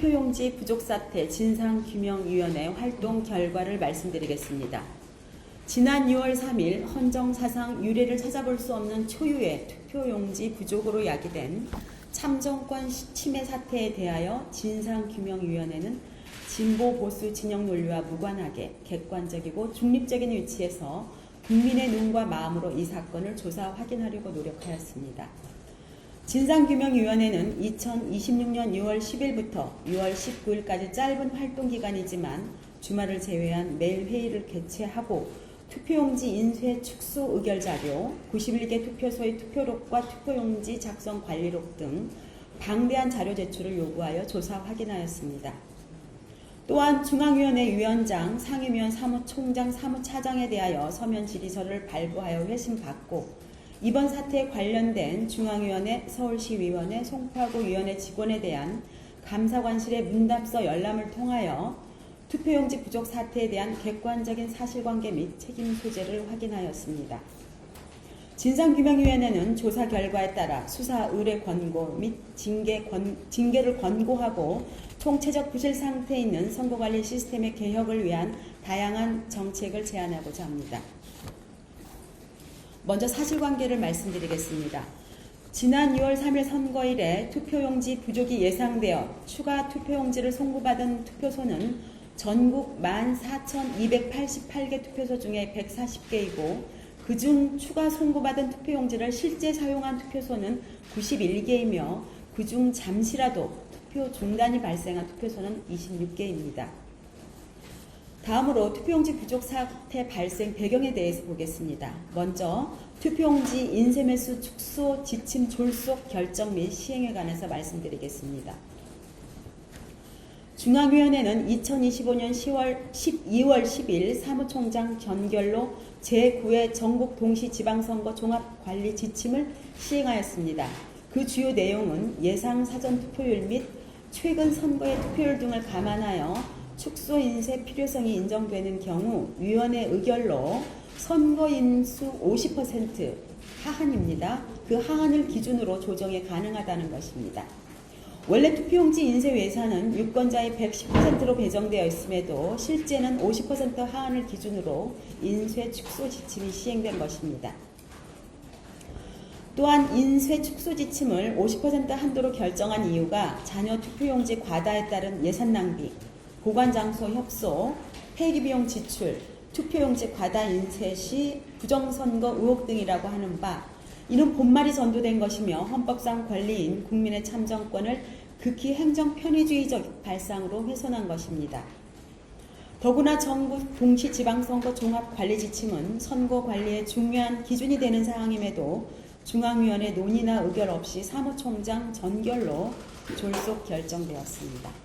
투표용지 부족 사태 진상규명위원회 활동 결과를 말씀드리겠습니다. 지난 6월 3일 헌정사상 유례를 찾아볼 수 없는 초유의 투표용지 부족으로 야기된 참정권 침해 사태에 대하여 진상규명위원회는 진보 보수 진영 논리와 무관하게 객관적이고 중립적인 위치에서 국민의 눈과 마음으로 이 사건을 조사 확인하려고 노력하였습니다. 진상규명위원회는 2026년 6월 10일부터 6월 19일까지 짧은 활동기간이지만 주말을 제외한 매일 회의를 개최하고 투표용지 인쇄 축소 의결자료, 91개 투표소의 투표록과 투표용지 작성 관리록 등 방대한 자료 제출을 요구하여 조사 확인하였습니다. 또한 중앙위원회 위원장, 상임위원 사무총장, 사무차장에 대하여 서면 질의서를 발부하여 회신받고 이번 사태에 관련된 중앙위원회, 서울시위원회, 송파구위원회 직원에 대한 감사관실의 문답서 열람을 통하여 투표용지 부족 사태에 대한 객관적인 사실관계 및 책임 소재를 확인하였습니다. 진상규명위원회는 조사 결과에 따라 수사 의뢰 권고 및 징계를 권고하고 총체적 부실 상태에 있는 선거관리 시스템의 개혁을 위한 다양한 정책을 제안하고자 합니다. 먼저 사실관계를 말씀드리겠습니다. 지난 6월 3일 선거일에 투표용지 부족이 예상되어 추가 투표용지를 송부받은 투표소는 전국 14,288개 투표소 중에 140개이고 그중 추가 송부받은 투표용지를 실제 사용한 투표소는 91개이며 그중 잠시라도 투표 중단이 발생한 투표소는 26개입니다. 다음으로 투표용지 부족 사태 발생 배경에 대해서 보겠습니다. 먼저 투표용지 인쇄매수 축소 지침 졸속 결정 및 시행에 관해서 말씀드리겠습니다. 중앙위원회는 2025년 12월 10일 사무총장 견결로 제9회 전국 동시지방선거 종합관리 지침을 시행하였습니다. 그 주요 내용은 예상 사전 투표율 및 최근 선거의 투표율 등을 감안하여 축소 인쇄 필요성이 인정되는 경우 위원회 의결로 선거인수 50% 하한입니다. 그 하한을 기준으로 조정이 가능하다는 것입니다. 원래 투표용지 인쇄 예산은 유권자의 110%로 배정되어 있음에도 실제는 50% 하한을 기준으로 인쇄 축소 지침이 시행된 것입니다. 또한 인쇄 축소 지침을 50% 한도로 결정한 이유가 잔여 투표용지 과다에 따른 예산 낭비, 보관장소 협소, 폐기비용 지출, 투표용지 과다 인쇄 시 부정선거 의혹 등이라고 하는 바, 이는 본말이 전도된 것이며 헌법상 권리인 국민의 참정권을 극히 행정 편의주의적 발상으로 훼손한 것입니다. 더구나 전국 동시지방선거 종합관리지침은 선거관리의 중요한 기준이 되는 사항임에도 중앙위원회 논의나 의결 없이 사무총장 전결로 졸속 결정되었습니다.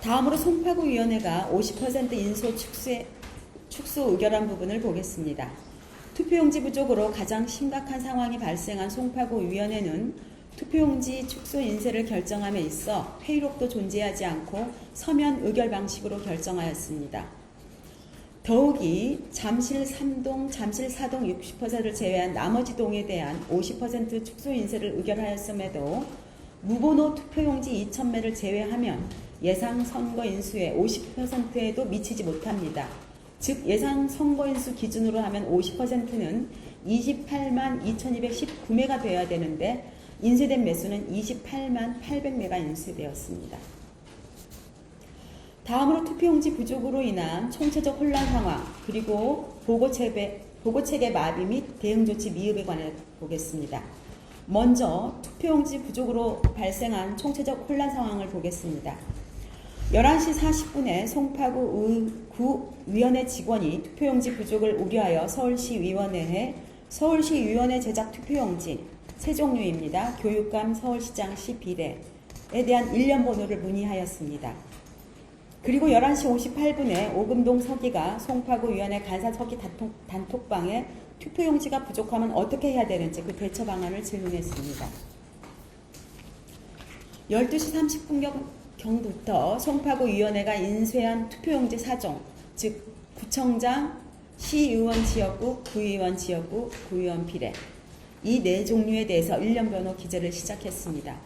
다음으로 송파구위원회가 50% 인소 축소 의결한 부분을 보겠습니다. 투표용지 부족으로 가장 심각한 상황이 발생한 송파구위원회는 투표용지 축소 인쇄를 결정함에 있어 회의록도 존재하지 않고 서면 의결 방식으로 결정하였습니다. 더욱이 잠실 3동, 잠실 4동 60%를 제외한 나머지 동에 대한 50% 축소 인쇄를 의결하였음에도 무번호 투표용지 2,000매를 제외하면 예상 선거인수의 50%에도 미치지 못합니다. 즉 예상 선거인수 기준으로 하면 50%는 28만 2,219매가 되어야 되는데 인쇄된 매수는 28만 800매가 인쇄되었습니다. 다음으로 투표용지 부족으로 인한 총체적 혼란 상황 그리고 보고체계 마비 및 대응조치 미흡에 관해 보겠습니다. 먼저 투표용지 부족으로 발생한 총체적 혼란 상황을 보겠습니다. 11시 40분에 송파구위원회 직원이 투표용지 부족을 우려하여 서울시위원회에 서울시위원회 제작 투표용지 세 종류입니다. 교육감 서울시장시 비례에 대한 일련 번호를 문의하였습니다. 그리고 11시 58분에 오금동 서기가 송파구위원회 간사 서기 단톡방에 투표용지가 부족하면 어떻게 해야 되는지 그 대처 방안을 질문했습니다. 12시 30분경부터 송파구위원회가 인쇄한 투표용지 4종, 즉 구청장, 시의원 지역구, 구의원 지역구, 구의원 비례 이 네 종류에 대해서 일련 번호 기재를 시작했습니다.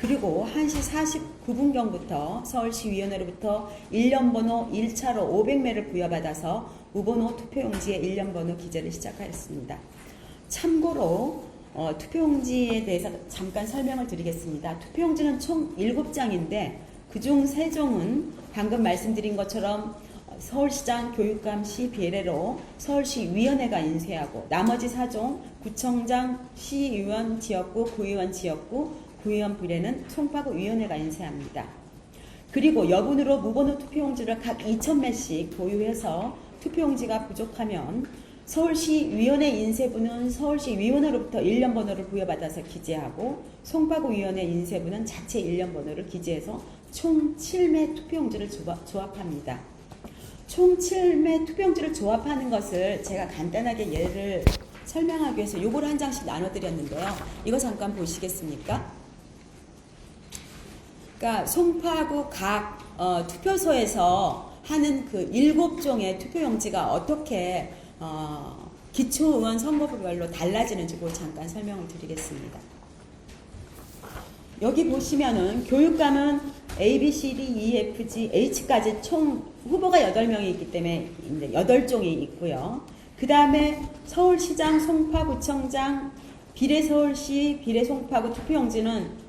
그리고 1시 49분경부터 서울시위원회로부터 1년 번호 1차로 500매를 부여받아서 무번호 투표용지에 1년 번호 기재를 시작하였습니다. 참고로 투표용지에 대해서 잠깐 설명을 드리겠습니다. 투표용지는 총 7장인데 그중 3종은 방금 말씀드린 것처럼 서울시장, 교육감, 시 비례로 서울시위원회가 인쇄하고 나머지 4종 구청장, 시의원 지역구, 구의원 지역구, 구의원 비례는 송파구위원회가 인쇄합니다. 그리고 여분으로 무번호 투표용지를 각 2,000매씩 보유해서 투표용지가 부족하면 서울시위원회 인쇄부는 서울시위원회로부터 1년 번호를 부여받아서 기재하고 송파구위원회 인쇄부는 자체 1년 번호를 기재해서 총 7매 투표용지를 조합합니다. 총 7매 투표용지를 조합하는 것을 제가 간단하게 예를 설명하기 위해서 요거를 한 장씩 나눠드렸는데요. 이거 잠깐 보시겠습니까? 그러니까 송파구 각 투표소에서 하는 그 7종의 투표용지가 어떻게 기초의원 선거구별로 달라지는지 그걸 잠깐 설명을 드리겠습니다. 여기 보시면은 교육감은 A, B, C, D, E, F, G, H까지 총 후보가 8명이 있기 때문에 8종이 있고요. 그 다음에 서울시장, 송파구청장, 비례서울시, 비례송파구 투표용지는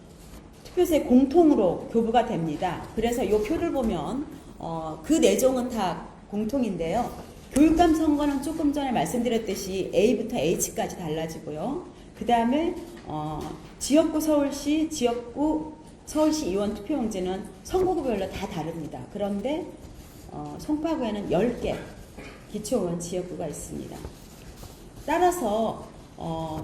투표소에 공통으로 교부가 됩니다. 그래서 이 표를 보면 그 4종은 다 공통인데요. 교육감 선거는 조금 전에 말씀드렸듯이 A부터 H까지 달라지고요. 그 다음에 지역구 서울시, 지역구 서울시 의원 투표용지는 선거구별로 다 다릅니다. 그런데 송파구에는 10개 기초의원 지역구가 있습니다. 따라서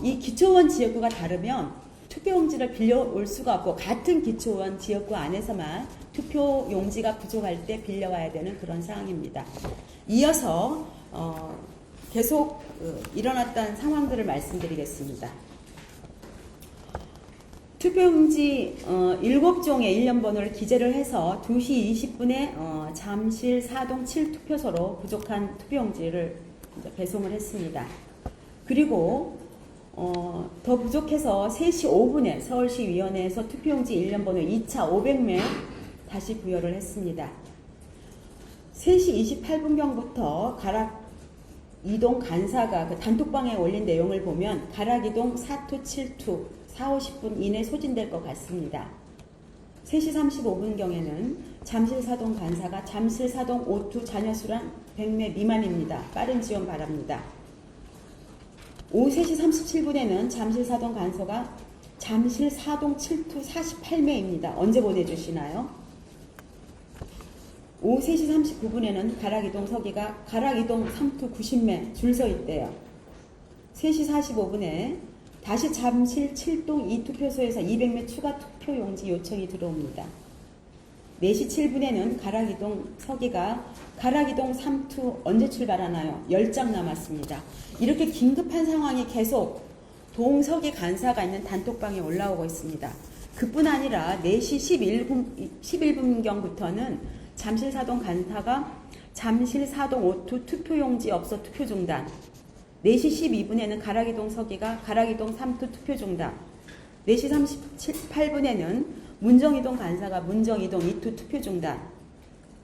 이 기초의원 지역구가 다르면 투표용지를 빌려올 수가 없고 같은 기초의원 지역구 안에서만 투표용지가 부족할 때 빌려와야 되는 그런 상황입니다. 이어서 계속 일어났던 상황들을 말씀드리겠습니다. 투표용지 7종의 1년 번호를 기재를 해서 2시 20분에 잠실 4동 7투표소로 부족한 투표용지를 배송을 했습니다. 그리고 더 부족해서 3시 5분에 서울시위원회에서 투표용지 1년 번호 2차 500매 다시 부여를 했습니다. 3시 28분경부터 가락 이동 간사가 그 단톡방에 올린 내용을 보면 가락 이동 4투 7투 4, 50분 이내 소진될 것 같습니다. 3시 35분경에는 잠실 사동 간사가 잠실 사동 5투 자녀수란 100매 미만입니다. 빠른 지원 바랍니다. 오후 3시 37분에는 잠실 사동 간서가 잠실 사동 7투 48매입니다. 언제 보내주시나요? 오후 3시 39분에는 가락이동 서기가 가락이동 3투 90매 줄 서 있대요. 3시 45분에 다시 잠실 7동 2투표소에서 200매 추가 투표용지 요청이 들어옵니다. 4시 7분에는 가락이동 서기가 가락이동 3투 언제 출발하나요? 10장 남았습니다. 이렇게 긴급한 상황이 계속 동서기 간사가 있는 단톡방에 올라오고 있습니다. 그뿐 아니라 4시 11분경부터는 잠실 사동 간사가 잠실 사동 5투 투표용지 없어 투표 중단. 4시 12분에는 가락이동 서기가 가락이동 3투 투표 중단. 4시 38분에는 문정이동 간사가 문정이동 2투 투표 중단.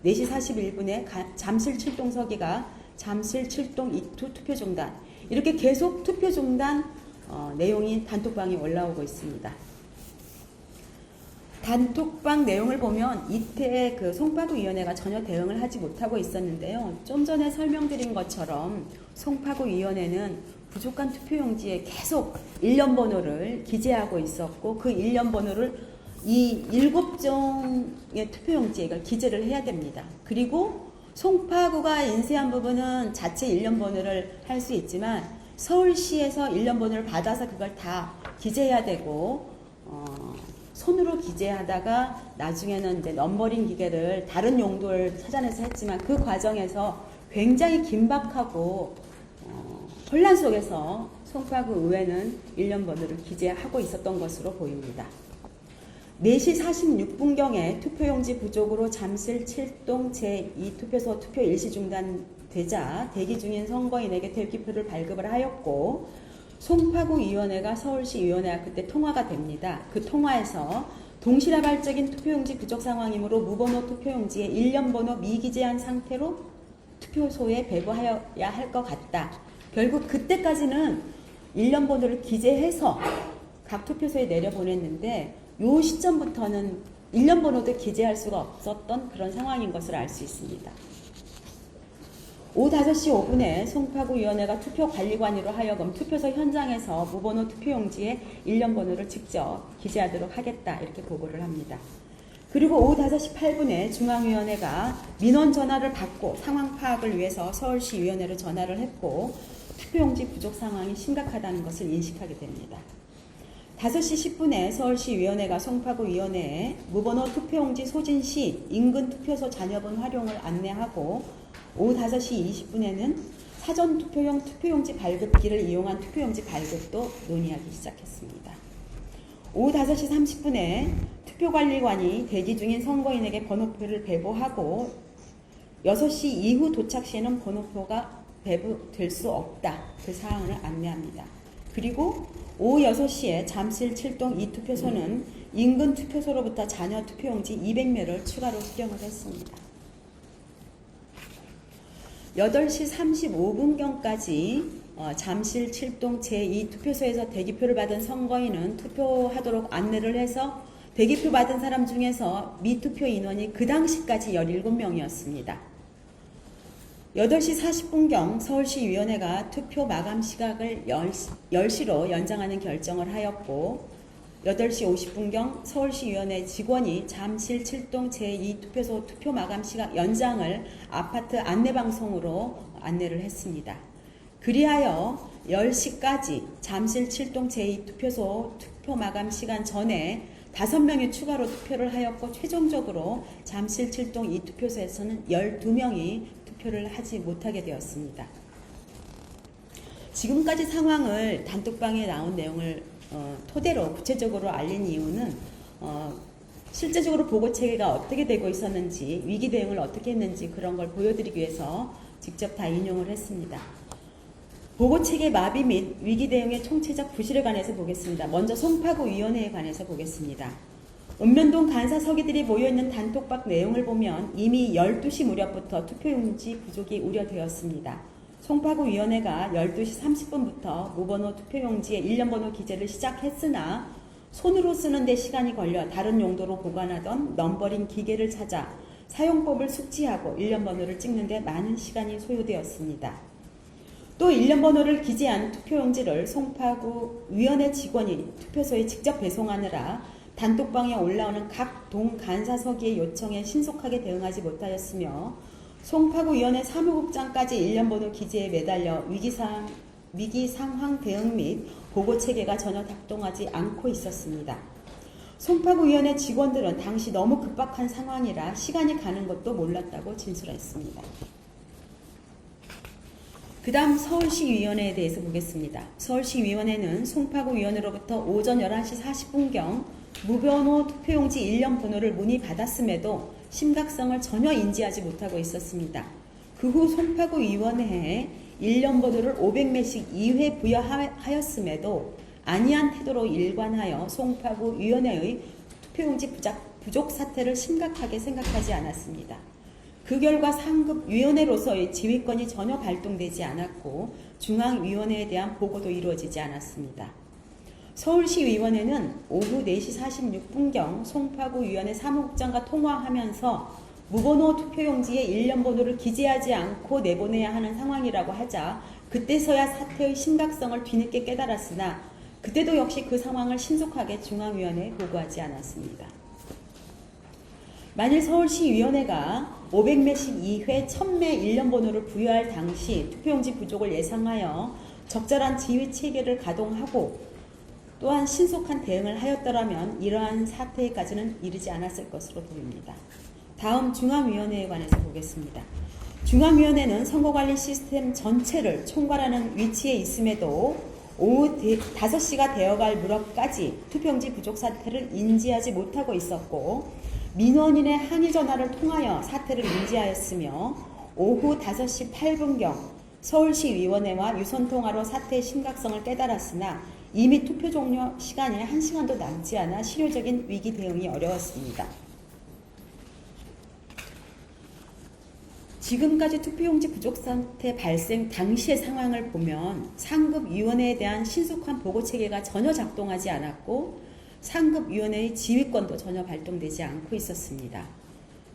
4시 41분에 잠실 7동 서기가 잠실 7동 2투 투표 중단. 이렇게 계속 투표 중단 내용이 단톡방에 올라오고 있습니다. 단톡방 내용을 보면 이때 그 송파구위원회가 전혀 대응을 하지 못하고 있었는데요. 좀 전에 설명드린 것처럼 송파구위원회는 부족한 투표용지에 계속 1년 번호를 기재하고 있었고 그 1년 번호를 이 7종의 투표용지에 기재를 해야 됩니다. 그리고 송파구가 인쇄한 부분은 자체 1년 번호를 할 수 있지만 서울시에서 1년 번호를 받아서 그걸 다 기재해야 되고 손으로 기재하다가 나중에는 이제 넘버링 기계를 다른 용도를 찾아내서 했지만 그 과정에서 굉장히 긴박하고 혼란 속에서 송파구 의회는 1년 번호를 기재하고 있었던 것으로 보입니다. 4시 46분경에 투표용지 부족으로 잠실 7동 제2투표소 투표 일시 중단되자 대기 중인 선거인에게 대기표를 발급을 하였고 송파구위원회가 서울시위원회와 그때 통화가 됩니다. 그 통화에서 동시다발적인 투표용지 부족 상황이므로 무번호 투표용지에 1년 번호 미기재한 상태로 투표소에 배부하여야 할 것 같다. 결국 그때까지는 1년 번호를 기재해서 각 투표소에 내려보냈는데 요 시점부터는 1년 번호도 기재할 수가 없었던 그런 상황인 것을 알 수 있습니다. 오후 5시 5분에 송파구위원회가 투표관리관으로 하여금 투표소 현장에서 무번호 투표용지에 1년 번호를 직접 기재하도록 하겠다 이렇게 보고를 합니다. 그리고 오후 5시 8분에 중앙위원회가 민원 전화를 받고 상황 파악을 위해서 서울시위원회로 전화를 했고 투표용지 부족 상황이 심각하다는 것을 인식하게 됩니다. 5시 10분에 서울시위원회가 송파구위원회에 무번호 투표용지 소진 시 인근 투표소 잔여분 활용을 안내하고 오후 5시 20분에는 사전투표용 투표용지 발급기를 이용한 투표용지 발급도 논의하기 시작했습니다. 오후 5시 30분에 투표관리관이 대기 중인 선거인에게 번호표를 배부하고 6시 이후 도착 시에는 번호표가 배부될 수 없다. 그 사항을 안내합니다. 그리고 오후 6시에 잠실 7동 2투표소는 인근 투표소로부터 잔여 투표용지 200매를 추가로 수령을 했습니다. 8시 35분경까지 잠실 7동 제2투표소에서 대기표를 받은 선거인은 투표하도록 안내를 해서 대기표 받은 사람 중에서 미투표 인원이 그 당시까지 17명이었습니다. 8시 40분경 서울시위원회가 투표 마감 시각을 10시로 연장하는 결정을 하였고 8시 50분경 서울시위원회 직원이 잠실 7동 제2투표소 투표 마감 시각 연장을 아파트 안내방송으로 안내를 했습니다. 그리하여 10시까지 잠실 7동 제2투표소 투표 마감 시간 전에 5명이 추가로 투표를 하였고 최종적으로 잠실 7동 2투표소에서는 12명이 투표를 하지 못하게 되었습니다. 지금까지 상황을 단톡방에 나온 내용을 토대로 구체적으로 알린 이유는 실제적으로 보고체계가 어떻게 되고 있었는지 위기 대응을 어떻게 했는지 그런 걸 보여드리기 위해서 직접 다 인용을 했습니다. 보고체계 마비 및 위기 대응의 총체적 부실에 관해서 보겠습니다. 먼저 송파구위원회에 관해서 보겠습니다. 읍면동 간사 서기들이 모여있는 단톡방 내용을 보면 이미 12시 무렵부터 투표용지 부족이 우려되었습니다. 송파구위원회가 12시 30분부터 무번호 투표용지에 1년 번호 기재를 시작했으나 손으로 쓰는 데 시간이 걸려 다른 용도로 보관하던 넘버링 기계를 찾아 사용법을 숙지하고 1년 번호를 찍는 데 많은 시간이 소요되었습니다. 또 1년 번호를 기재한 투표용지를 송파구 위원회 직원이 투표소에 직접 배송하느라 단톡방에 올라오는 각 동 간사서기의 요청에 신속하게 대응하지 못하였으며 송파구위원회 사무국장까지 1년 번호 기재에 매달려 위기 상황 대응 및 보고 체계가 전혀 작동하지 않고 있었습니다. 송파구위원회 직원들은 당시 너무 급박한 상황이라 시간이 가는 것도 몰랐다고 진술했습니다. 그 다음 서울시위원회에 대해서 보겠습니다. 서울시위원회는 송파구위원회로부터 오전 11시 40분경 무번호 투표용지 1년 번호를 문의받았음에도 심각성을 전혀 인지하지 못하고 있었습니다. 그 후 송파구위원회에 1년 번호를 500매씩 2회 부여하였음에도 안이한 태도로 일관하여 송파구위원회의 투표용지 부족 사태를 심각하게 생각하지 않았습니다. 그 결과 상급위원회로서의 지휘권이 전혀 발동되지 않았고 중앙위원회에 대한 보고도 이루어지지 않았습니다. 서울시위원회는 오후 4시 46분경 송파구위원회 사무국장과 통화하면서 무번호 투표용지에 1년 번호를 기재하지 않고 내보내야 하는 상황이라고 하자 그때서야 사태의 심각성을 뒤늦게 깨달았으나 그때도 역시 그 상황을 신속하게 중앙위원회에 보고하지 않았습니다. 만일 서울시위원회가 500매씩 2회 1000매 1년 번호를 부여할 당시 투표용지 부족을 예상하여 적절한 지휘체계를 가동하고 또한 신속한 대응을 하였더라면 이러한 사태까지는 이르지 않았을 것으로 보입니다. 다음 중앙위원회에 관해서 보겠습니다. 중앙위원회는 선거관리 시스템 전체를 총괄하는 위치에 있음에도 오후 5시가 되어갈 무렵까지 투표용지 부족 사태를 인지하지 못하고 있었고 민원인의 항의 전화를 통하여 사태를 인지하였으며 오후 5시 8분경 서울시위원회와 유선통화로 사태의 심각성을 깨달았으나 이미 투표 종료 시간에 1시간도 남지 않아 실효적인 위기 대응이 어려웠습니다. 지금까지 투표용지 부족 상태 발생 당시의 상황을 보면 상급위원회에 대한 신속한 보고체계가 전혀 작동하지 않았고 상급위원회의 지휘권도 전혀 발동되지 않고 있었습니다.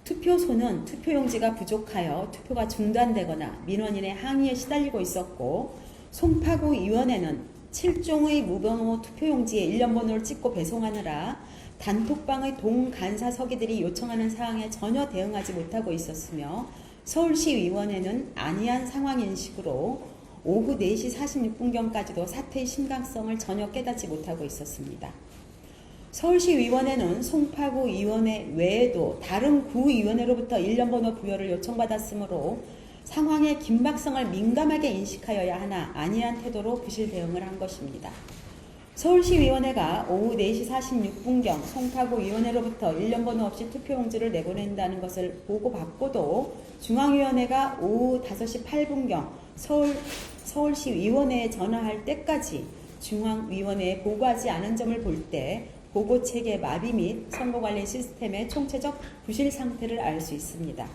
투표소는 투표용지가 부족하여 투표가 중단되거나 민원인의 항의에 시달리고 있었고 송파구위원회는 7종의 무번호 투표용지에 1년번호를 찍고 배송하느라 단톡방의 동간사 서기들이 요청하는 사항에 전혀 대응하지 못하고 있었으며 서울시의원회는 안이한 상황인식으로 오후 4시 46분경까지도 사태의 심각성을 전혀 깨닫지 못하고 있었습니다. 서울시의원회는 송파구위원회 외에도 다른 구위원회로부터 1년번호 부여를 요청받았으므로 상황의 긴박성을 민감하게 인식하여야 하나 안이한 태도로 부실 대응을 한 것입니다. 서울시의원회가 오후 4시 46분경 송파구위원회로부터 1년번호 없이 투표용지를 내보낸다는 것을 보고받고도 중앙위원회가 오후 5시 8분경 서울시의원회에 전화할 때까지 중앙위원회에 보고하지 않은 점을 볼 때 보고체계 마비 및 선거관리 시스템의 총체적 부실 상태를 알 수 있습니다.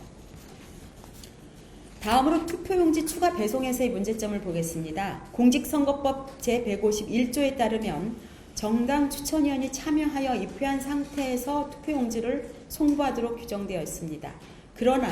다음으로 투표용지 추가 배송에서의 문제점을 보겠습니다. 공직선거법 제151조에 따르면 정당 추천위원이 참여하여 입회한 상태에서 투표용지를 송부하도록 규정되어 있습니다. 그러나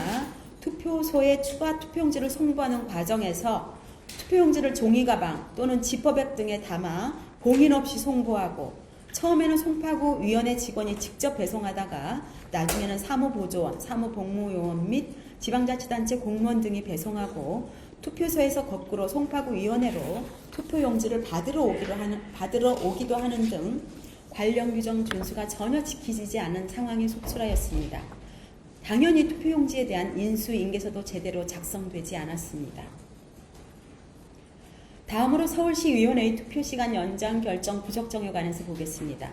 투표소에 추가 투표용지를 송부하는 과정에서 투표용지를 종이가방 또는 지퍼백 등에 담아 봉인 없이 송부하고 처음에는 송파구위원회 직원이 직접 배송하다가 나중에는 사무보조원, 사무복무요원 및 지방자치단체 공무원 등이 배송하고 투표소에서 거꾸로 송파구위원회로 투표용지를 받으러 오기도 하는 등 관련 규정 준수가 전혀 지키지 않은 상황에 속출하였습니다. 당연히 투표용지에 대한 인수인계서도 제대로 작성되지 않았습니다. 다음으로 서울시의원회의 투표시간 연장 결정 부적정에 관해서 보겠습니다.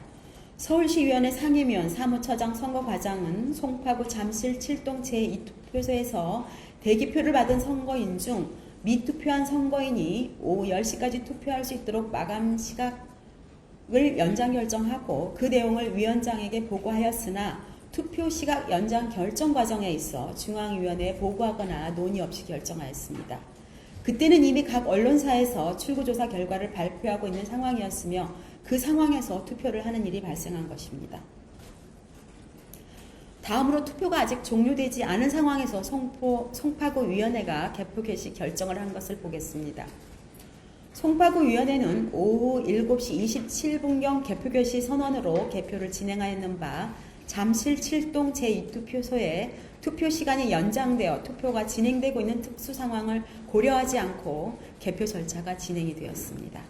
서울시의원회 상임위원 사무처장 선거과장은 송파구 잠실 7동 제2투표소에서 대기표를 받은 선거인 중 미투표한 선거인이 오후 10시까지 투표할 수 있도록 마감 시각을 연장 결정하고 그 내용을 위원장에게 보고하였으나 투표 시각 연장 결정 과정에 있어 중앙위원회에 보고하거나 논의 없이 결정하였습니다. 그때는 이미 각 언론사에서 출구조사 결과를 발표하고 있는 상황이었으며 그 상황에서 투표를 하는 일이 발생한 것입니다. 다음으로 투표가 아직 종료되지 않은 상황에서 송파구위원회가 개표 개시 결정을 한 것을 보겠습니다. 송파구위원회는 오후 7시 27분경 개표 개시 선언으로 개표를 진행하였는 바 잠실 7동 제2투표소에 투표 시간이 연장되어 투표가 진행되고 있는 특수 상황을 고려하지 않고 개표 절차가 진행이 되었습니다.